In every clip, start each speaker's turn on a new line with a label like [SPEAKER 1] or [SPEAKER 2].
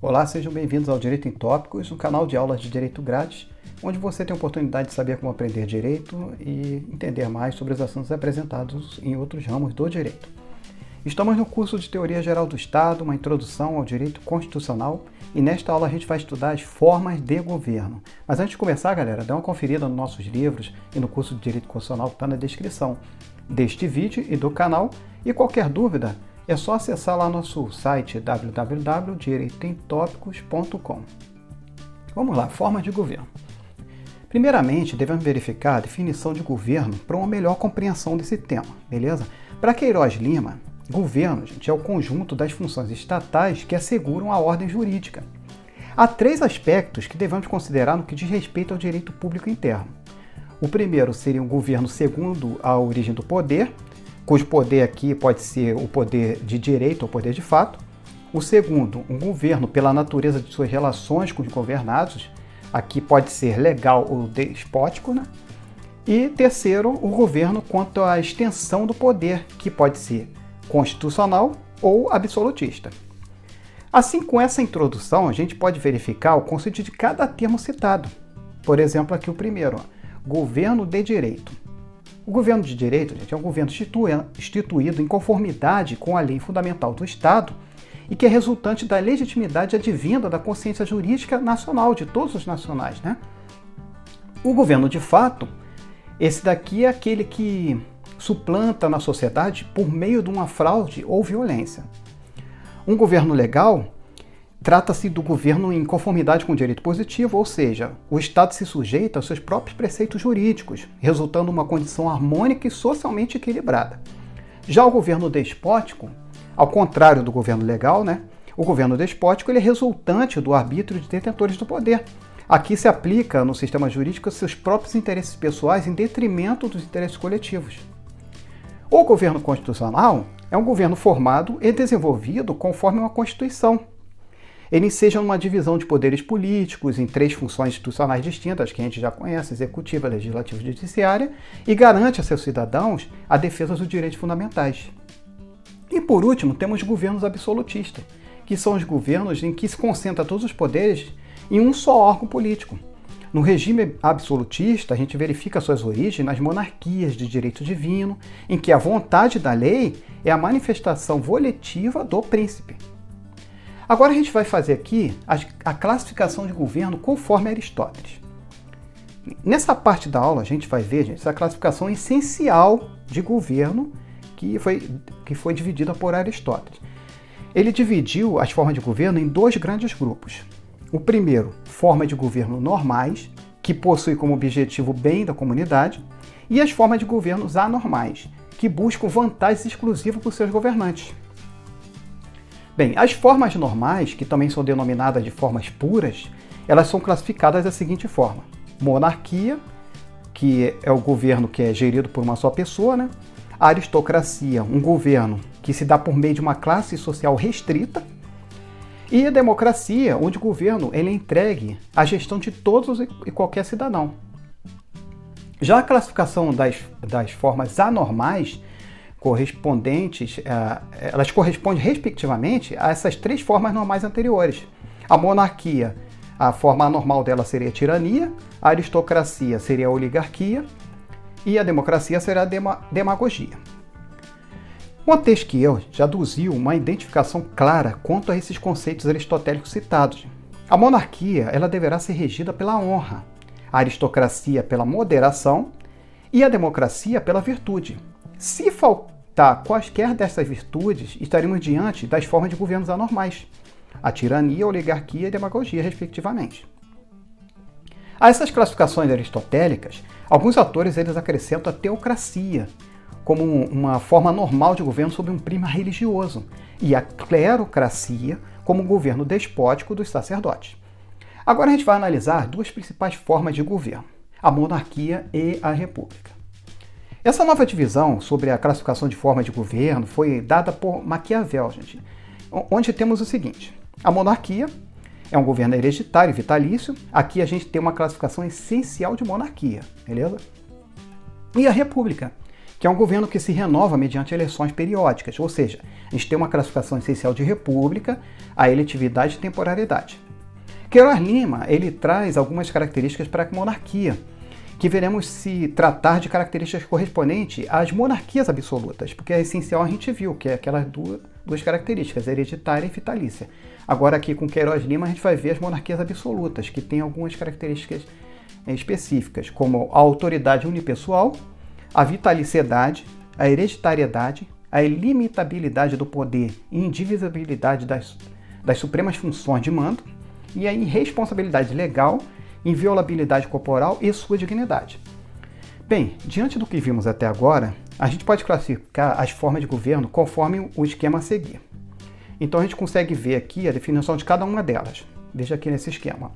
[SPEAKER 1] Olá, sejam bem-vindos ao Direito em Tópicos, um canal de aulas de Direito grátis, onde você tem a oportunidade de saber como aprender Direito e entender mais sobre os assuntos apresentados em outros ramos do Direito. Estamos no curso de Teoria Geral do Estado, uma introdução ao Direito Constitucional, e nesta aula a gente vai estudar as formas de governo. Mas antes de começar, galera, dá uma conferida nos nossos livros e no curso de Direito Constitucional que está na descrição deste vídeo e do canal, e qualquer dúvida, é só acessar lá nosso site www.direitoemtópicos.com. Vamos lá, forma de governo. Primeiramente, devemos verificar a definição de governo para uma melhor compreensão desse tema, beleza? Para Queiroz Lima, governo, gente, é o conjunto das funções estatais que asseguram a ordem jurídica. Há três aspectos que devemos considerar no que diz respeito ao direito público interno. O primeiro seria um governo segundo a origem do poder, cujo poder aqui pode ser o poder de direito ou poder de fato. O segundo, um governo pela natureza de suas relações com os governados, aqui pode ser legal ou despótico, né? E terceiro, o governo quanto à extensão do poder, que pode ser constitucional ou absolutista. Assim, com essa introdução, a gente pode verificar o conceito de cada termo citado. Por exemplo, aqui o primeiro, governo de direito. O governo de direito, gente, é um governo instituído em conformidade com a lei fundamental do Estado e que é resultante da legitimidade advinda da consciência jurídica nacional, de todos os nacionais, né? O governo de fato, esse daqui é aquele que suplanta na sociedade por meio de uma fraude ou violência. Um governo legal trata-se do governo em conformidade com o direito positivo, ou seja, o Estado se sujeita aos seus próprios preceitos jurídicos, resultando em uma condição harmônica e socialmente equilibrada. Já o governo despótico, ao contrário do governo legal, né? O governo despótico ele é resultante do arbítrio de detentores do poder. Aqui se aplica no sistema jurídico seus próprios interesses pessoais em detrimento dos interesses coletivos. O governo constitucional é um governo formado e desenvolvido conforme uma Constituição. Ele enseja uma divisão de poderes políticos em três funções institucionais distintas, que a gente já conhece, executiva, legislativa e judiciária, e garante a seus cidadãos a defesa dos direitos fundamentais. E por último, temos governos absolutistas, que são os governos em que se concentra todos os poderes em um só órgão político. No regime absolutista, a gente verifica suas origens nas monarquias de direito divino, em que a vontade da lei é a manifestação voletiva do príncipe. Agora a gente vai fazer aqui a classificação de governo conforme Aristóteles. Nessa parte da aula a gente vai ver, gente, essa classificação essencial de governo que foi dividida por Aristóteles. Ele dividiu as formas de governo em dois grandes grupos. O primeiro, forma de governo normais, que possui como objetivo o bem da comunidade, e as formas de governos anormais, que buscam vantagens exclusivas para os seus governantes. Bem, as formas normais, que também são denominadas de formas puras, elas são classificadas da seguinte forma. Monarquia, que é o governo que é gerido por uma só pessoa, né? A aristocracia, um governo que se dá por meio de uma classe social restrita. E a democracia, onde o governo ele é entregue à gestão de todos e qualquer cidadão. Já a classificação das formas anormais, elas correspondem respectivamente a essas três formas normais anteriores. A monarquia, a forma anormal dela seria a tirania, a aristocracia seria a oligarquia e a democracia seria a demagogia. Montesquieu já aduziu uma identificação clara quanto a esses conceitos aristotélicos citados. A monarquia ela deverá ser regida pela honra, a aristocracia pela moderação e a democracia pela virtude. Se faltar quaisquer dessas virtudes, estaremos diante das formas de governos anormais, a tirania, a oligarquia e a demagogia, respectivamente. A essas classificações aristotélicas, alguns autores eles acrescentam a teocracia como uma forma normal de governo sob um prisma religioso, e a clerocracia como um governo despótico dos sacerdotes. Agora a gente vai analisar duas principais formas de governo, a monarquia e a república. Essa nova divisão sobre a classificação de forma de governo foi dada por Maquiavel, gente, onde temos o seguinte: a monarquia é um governo hereditário e vitalício. Aqui a gente tem uma classificação essencial de monarquia, beleza? E a república, que é um governo que se renova mediante eleições periódicas, ou seja, a gente tem uma classificação essencial de república, a eletividade e temporalidade. Queiroz Lima, ele traz algumas características para a monarquia, que veremos se tratar de características correspondentes às monarquias absolutas, porque é essencial, a gente viu, que é aquelas duas características, hereditária e vitalícia. Agora aqui com Queiroz Lima a gente vai ver as monarquias absolutas, que têm algumas características específicas, como a autoridade unipessoal, a vitaliciedade, a hereditariedade, a ilimitabilidade do poder e indivisibilidade das supremas funções de mando, e a irresponsabilidade legal, inviolabilidade corporal e sua dignidade. Bem, diante do que vimos até agora, a gente pode classificar as formas de governo conforme o esquema a seguir. Então a gente consegue ver aqui a definição de cada uma delas. Veja aqui nesse esquema.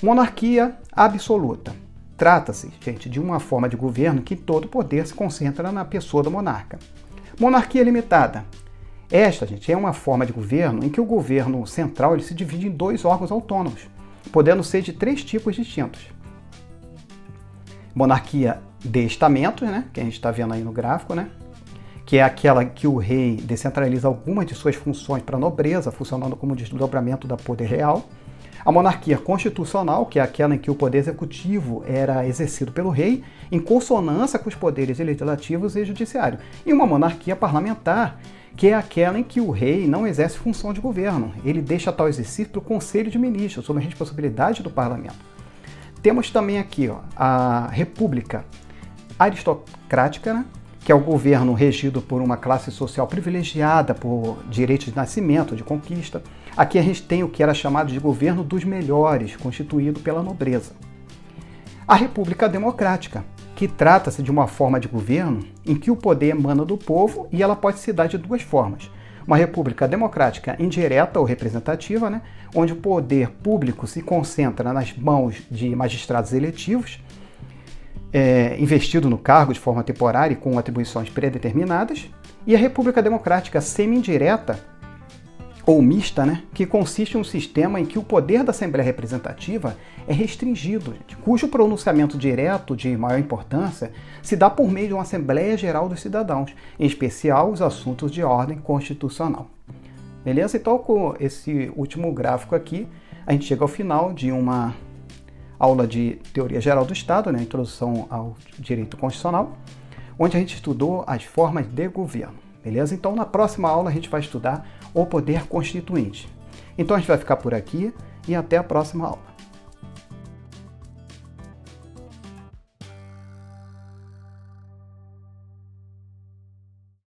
[SPEAKER 1] Monarquia absoluta. Trata-se, gente, de uma forma de governo que todo poder se concentra na pessoa do monarca. Monarquia limitada. Esta, gente, é uma forma de governo em que o governo central ele se divide em dois órgãos autônomos, podendo ser de 3 tipos distintos. Monarquia de estamentos, né, que a gente está vendo aí no gráfico, né, que é aquela que o rei descentraliza algumas de suas funções para a nobreza, funcionando como desdobramento do poder real. A monarquia constitucional, que é aquela em que o poder executivo era exercido pelo rei, em consonância com os poderes legislativos e judiciário. E uma monarquia parlamentar, que é aquela em que o rei não exerce função de governo. Ele deixa tal exercício para o Conselho de Ministros, sob a responsabilidade do parlamento. Temos também aqui a república aristocrática, né? Que é o governo regido por uma classe social privilegiada por direitos de nascimento, de conquista. Aqui a gente tem o que era chamado de governo dos melhores, constituído pela nobreza. A república democrática, que trata-se de uma forma de governo em que o poder emana do povo e ela pode se dar de 2 formas. Uma república democrática indireta ou representativa, né, onde o poder público se concentra nas mãos de magistrados eletivos, investido no cargo de forma temporária e com atribuições predeterminadas, e a república democrática semi-indireta ou mista, né, que consiste em um sistema em que o poder da Assembleia Representativa é restringido, gente, cujo pronunciamento direto de maior importância se dá por meio de uma Assembleia Geral dos Cidadãos, em especial os assuntos de ordem constitucional. Beleza? Então, com esse último gráfico aqui, a gente chega ao final de uma aula de Teoria Geral do Estado, né, Introdução ao Direito Constitucional, onde a gente estudou as formas de governo. Beleza? Então, na próxima aula, a gente vai estudar o poder constituinte. Então, a gente vai ficar por aqui e até a próxima aula.